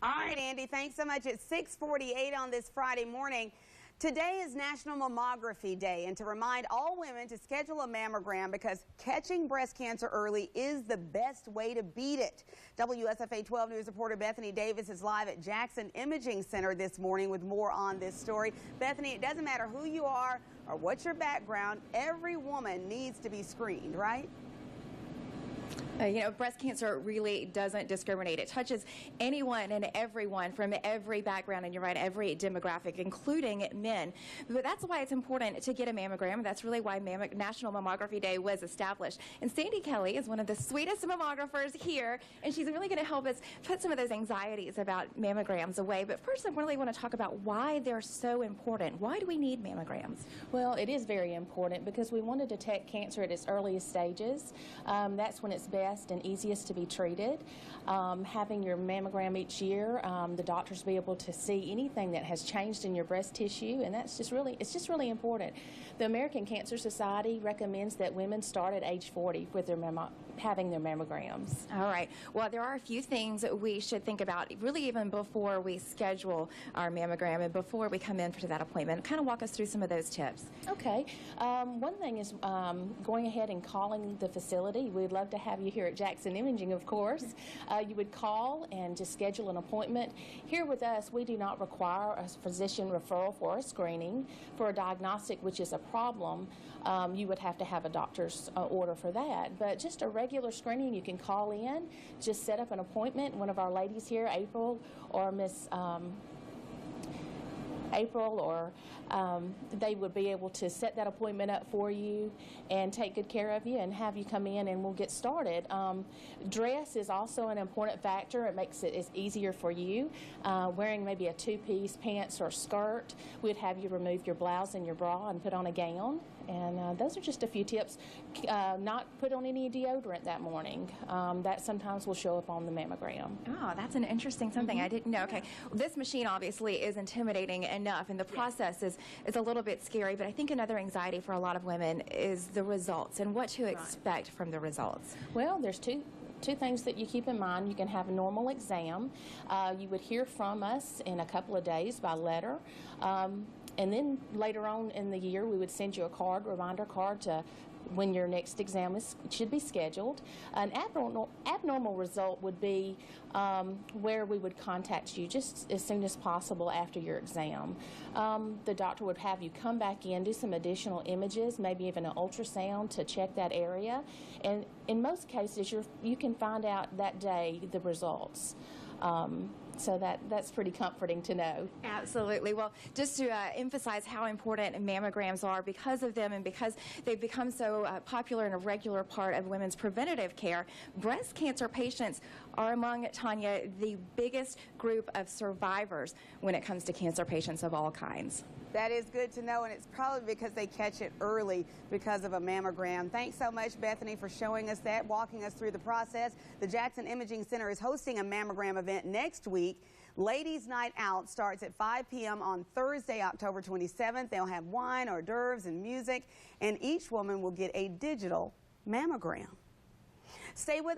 All right, Andy, thanks so much. It's 6:48 on this Friday morning. Today is National Mammography Day, and to remind all women to schedule a mammogram because catching breast cancer early is the best way to beat it. WSFA 12 News reporter Bethany Davis is live at Jackson Imaging Center this morning with more on this story. Bethany, it doesn't matter who you are or what's your background, every woman needs to be screened, right? Breast cancer really doesn't discriminate. It touches anyone and everyone from every background, and you're right, every demographic, including men. But that's why it's important to get a mammogram. That's really why National Mammography Day was established. And Sandy Kelly is one of the sweetest mammographers here, and she's really going to help us put some of those anxieties about mammograms away. But first, I really want to talk about why they're so important. Why do we need mammograms? Well, it is very important because we want to detect cancer at its earliest stages. That's when it's best and easiest to be treated. Having your mammogram each year, the doctors will be able to see anything that has changed in your breast tissue, and it's just really important. The American Cancer Society recommends that women start at age 40 with having their mammograms. All right. Well, there are a few things that we should think about, really even before we schedule our mammogram and before we come in for that appointment. Kind of walk us through some of those tips. Okay. One thing is going ahead and calling the facility. We'd love to have you here at Jackson Imaging, of course. You would call and just schedule an appointment. Here with us, we do not require a physician referral for a screening. For a diagnostic, which is a problem, you would have to have a doctor's order for that. But just a regular screening, you can call in, just set up an appointment. One of our ladies here, April or they would be able to set that appointment up for you and take good care of you and have you come in, and we'll get started. Dress is also an important factor. It makes it easier for you. Wearing maybe a two-piece pants or skirt, we'd have you remove your blouse and your bra and put on a gown. And those are just a few tips. Not put on any deodorant that morning. That sometimes will show up on the mammogram. Oh, that's an interesting something. I didn't know. Okay, this machine obviously is intimidating enough, and the process is a little bit scary, but I think another anxiety for a lot of women is the results and what to expect from the results. Well, there's two things that you keep in mind. You can have a normal exam. You would hear from us in a couple of days by letter. And then later on in the year, we would send you a reminder card to when your next exam should be scheduled. An abnormal result would be where we would contact you just as soon as possible after your exam. The doctor would have you come back in, do some additional images, maybe even an ultrasound to check that area. And in most cases, you can find out that day the results. So that's pretty comforting to know. Absolutely. Well, just to emphasize how important mammograms are because of them and because they've become so popular and a regular part of women's preventative care, breast cancer patients are among, Tanya, the biggest group of survivors when it comes to cancer patients of all kinds. That is good to know, and it's probably because they catch it early because of a mammogram. Thanks so much, Bethany, for showing us that, walking us through the process. The Jackson Imaging Center is hosting a mammogram event next week. Ladies' Night Out starts at 5 p.m. on Thursday, October 27th. They'll have wine, hors d'oeuvres, and music, and each woman will get a digital mammogram. Stay with us.